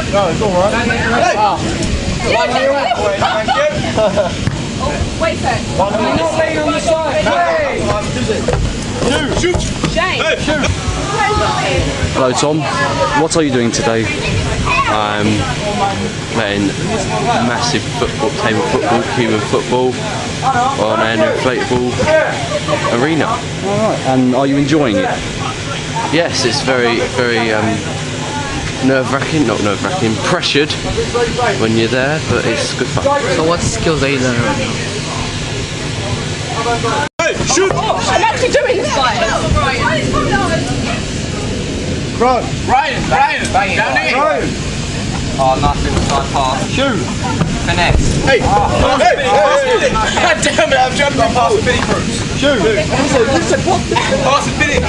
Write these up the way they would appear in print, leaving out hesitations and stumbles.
No, it's alright. Wait a sec. You're not laying on the side. Hey! Shoot! Shane! Hey, shoot! Hello Tom, what are you doing today? I'm playing massive football, table football, human football on an inflatable arena. Alright, and are you enjoying it? Yes, it's very nerve-wracking, not nerve-wracking, pressured when you're there, but it's good fun. So what skills are you learning right now? Hey, shoot! I'm actually doing this, guys. Ryan! Down here! Oh, nothing, side pass. Shoot! Finesse. Hey! God damn it, I'm jumping on past the Billy Cruz. Shoot! Pass the Billy.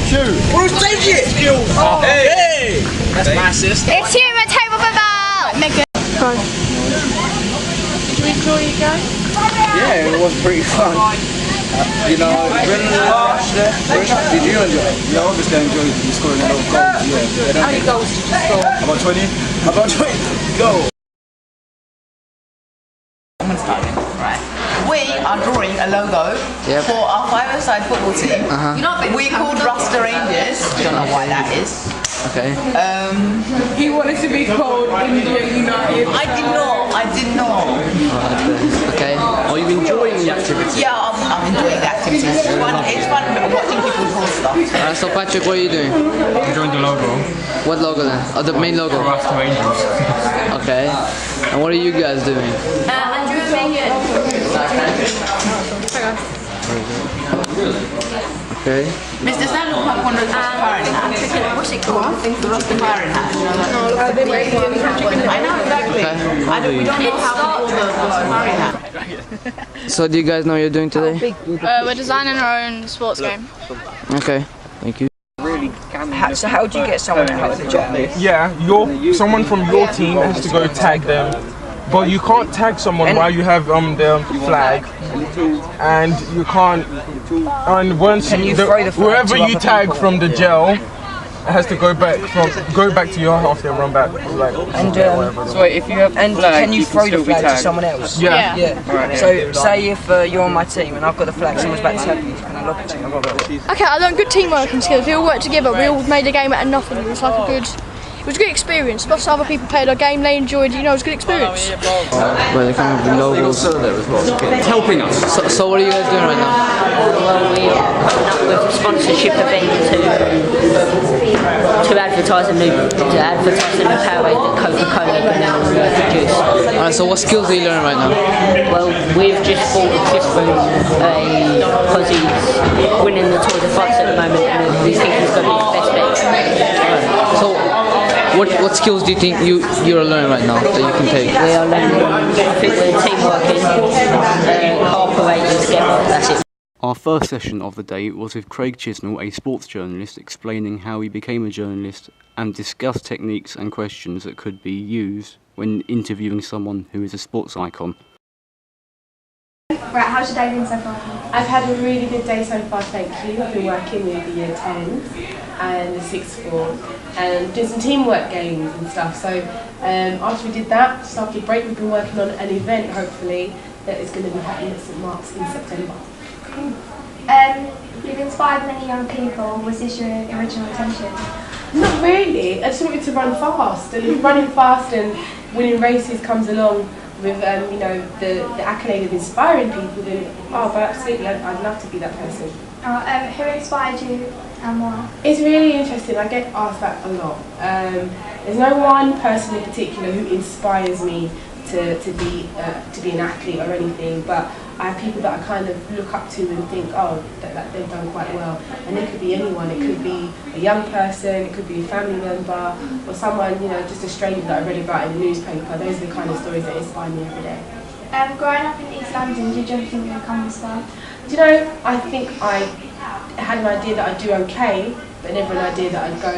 Shoot! Who's taking it? Skills! Hey! That's my assist. It's human table football! Did you enjoy your game? Yeah, it was pretty fun. You know, did you enjoy it? Yeah, obviously I enjoyed it. You scoring a lot of goals. Yeah. How many goals did you score? About 20? About 20. Go! Right. We are drawing a logo for our five-a-side football team. We called Rasta Rangers. Don't know why that is. Okay. He wanted to be called India United. I did not. Okay. Are you enjoying the activity? Yeah, I'm enjoying the activities. It's fun watching people draw stuff. Alright, so Patrick, what are you doing? I'm joining the logo. What logo then? Oh, the main logo. Rasta Rangers. Okay. And what are you guys doing? I'm doing it. Okay. Mr. Stan looked like one of those Rastafarian hats. What's it called? The Rastafarian hat. You know that? I know exactly. We don't know how to call the Rastafarian hat. So do you guys know what you're doing today? We're designing our own sports game. Okay. Thank you. So how do you get someone out of the job? Yeah, someone from your team has to go tag them. But you can't tag someone while you have the flag, and you can't. And once whoever you tag from the gel has to go back to your half and run back. Like, so if you have can you throw the flag to someone else? Yeah. Right. So say if you're on my team and I've got the flag, someone's back to tag me, can I lob it to you? Okay, I learned good teamwork and skills. We all worked together. We all made a game out of nothing. It was like it was a good experience. Lots of other people played our game, they enjoyed it, it was a good experience. Where they come with the logos. It's helping us. So what are you guys doing right now? Well, we are coming up with a sponsorship event to advertise a new Powerade that Coca-Cola can produce. Alright, so what skills are you learning right now? Well, we've just bought a clip from because he's winning the Tour de France at the moment and we think he's going to be the best bet. So what skills do you think you're learning right now that you can take? We are learning, I think we're teamworking, cooperating together, that's it. Our first session of the day was with Craig Chisnell, a sports journalist, explaining how he became a journalist and discussed techniques and questions that could be used when interviewing someone who is a sports icon. Right, how's your day been so far? I've had a really good day so far, thank you. I've been working with the year 10s and the 6th form and doing some teamwork games and stuff. So after we did that, just after the break, we've been working on an event, hopefully, that is going to be happening at St Mark's in September. You've inspired many young people. Was this your original intention? Not really. I just wanted to run fast, and if running fast and winning races comes along with the accolade of inspiring people, then but absolutely, I'd love to be that person. Who inspired you and why? It's really interesting. I get asked that a lot. There's no one person in particular who inspires me to be an athlete or anything, but I have people that I kind of look up to and think, that they've done quite well. And it could be anyone. It could be a young person, it could be a family member, or someone, just a stranger that I read about in the newspaper. Those are the kind of stories that inspire me every day. Growing up in East London, did you ever think you'd become this far? Do you know, I think I had an idea that I'd do okay, but never an idea that I'd go,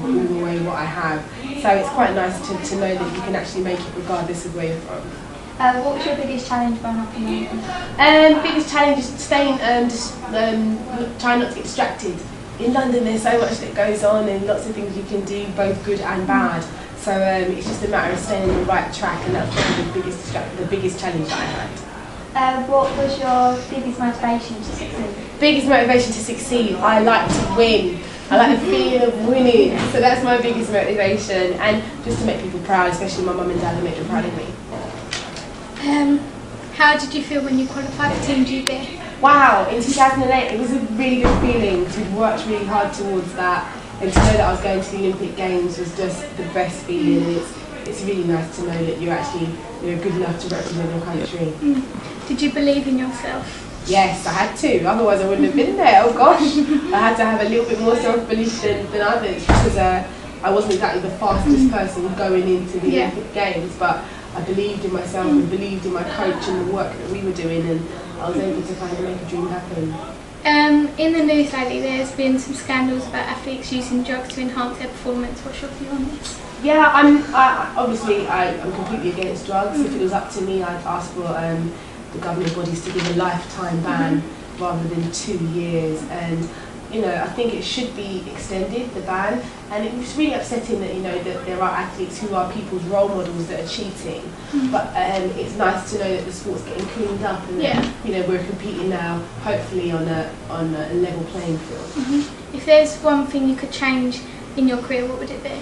all the way what I have. So it's quite nice to know that you can actually make it regardless of where you're from. What was your biggest challenge growing up in London? Biggest challenge is staying, trying not to get distracted. in London there's so much that goes on and lots of things you can do, both good and bad. So it's just a matter of staying on the right track, and that's probably the biggest challenge that I had. What was your biggest motivation to succeed? Biggest motivation to succeed? I like to win. I like the feeling of winning. So that's my biggest motivation, and just to make people proud, especially my mum and dad, to make them proud of me. How did you feel when you qualified for Team GB? Wow, in 2008 it was a really good feeling because we'd worked really hard towards that, and to know that I was going to the Olympic Games was just the best feeling, and it's really nice to know that you're good enough to represent your country. Did you believe in yourself? Yes, I had to, otherwise I wouldn't have been there, oh gosh. I had to have a little bit more self-belief than others, because I wasn't exactly the fastest person going into the Olympic Games, but I believed in myself and believed in my coach and the work that we were doing, and I was able to kind of make a dream happen. In the news lately there's been some scandals about athletes using drugs to enhance their performance. What's your view on this? Yeah, I'm completely against drugs. If it was up to me, I'd ask for the governing bodies to give a lifetime ban rather than 2 years, and I think it should be extended, the ban. And it's really upsetting that that there are athletes who are people's role models that are cheating, but it's nice to know that the sport's getting cleaned up, and that, we're competing now, hopefully on a level playing field. If there's one thing you could change in your career, what would it be?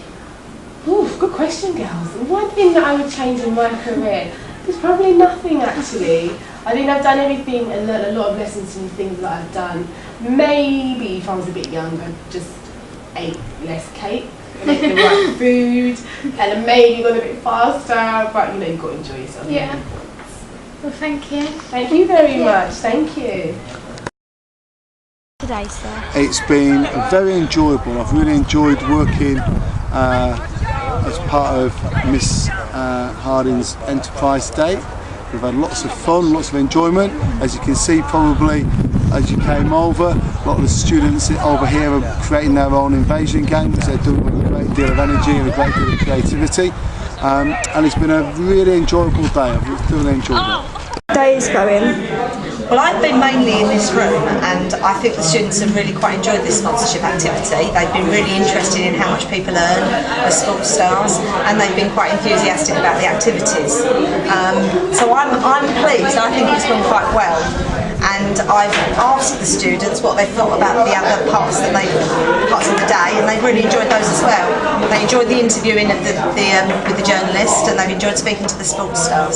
Ooh, good question, girls. One thing that I would change in my career, there's probably nothing actually. I think I've done everything and learned a lot of lessons from the things that I've done. Maybe if I was a bit younger, just ate less cake, and ate the right food, and maybe gone a bit faster, but you've got to enjoy yourself. Yeah. Well, thank you. Thank you very much. Thank you. Today, sir. It's been very enjoyable. I've really enjoyed working as part of Miss Harding's Enterprise Day. We've had lots of fun, lots of enjoyment. As you can see probably as you came over, a lot of the students over here are creating their own invasion games. They're doing it with a great deal of energy and a great deal of creativity. And it's been a really enjoyable day. I've thoroughly enjoyed it. Day is going. Well, I've been mainly in this room, and I think the students have really quite enjoyed this sponsorship activity. They've been really interested in how much people earn as sports stars, and they've been quite enthusiastic about the activities. So I'm pleased. I think it's gone quite well, and I've asked the students what they thought about the other parts of the day, and they've really enjoyed those as well. They enjoyed the interviewing of with the journalist, and they've enjoyed speaking to the sports stars.